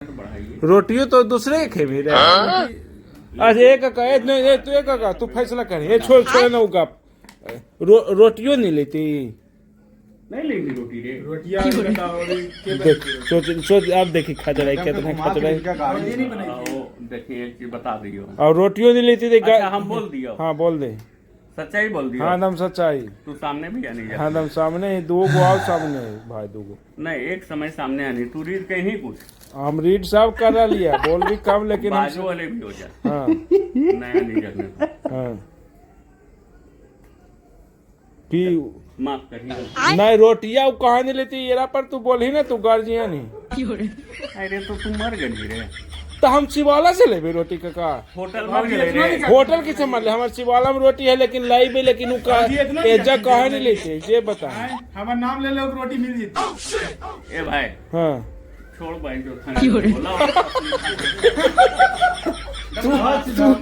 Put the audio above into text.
रोटियों तो दूसरे के खेबी रे। आज एक का तू फैसला कर, ये छोड़ छोड़ ना उगा। रोटियों नहीं लेती, नहीं लेंगी रोटी रे। रोटियां सोच सोच आप देखिए खचड़ा कितना खचड़ा। देखिए एक चीज बता दियो, और रोटियों नहीं लेती थी। अच्छा हम बोल दियो। हाँ बोल दे, सच्चाई बोल दियो। हाँ एकदम सच्चाई। तू सामने भी आनी हाँ एकदम सामने ही, दो गो आओ सामने भाई, दो गो नहीं, एक समय सामने आनी। तू रीड कहीं कुछ हम रीड सब कर लिया, बोल भी कम लेकिन बाजू वाले भी हो जाए। हाँ नया नहीं करने हाँ कि माफ करिए। नहीं रोटियां कहाँ नहीं लेती येरा पर, तू बोल ही ना तू गार्जियन ही। अरे तो तू मर गई रे। तो हम शिवाला से लेबे रोटी का होटल मर गए रे। होटल किसे मान ले, हमारे शिवाला में रोटी है लेकिन लाई भी, लेकिन एजा कहाँ नहीं लेते ये बता। हमारा नाम ले लो, रोटी मिल जाती। ए भाई हाँ छोड़ भाई, जो खाना बोला तू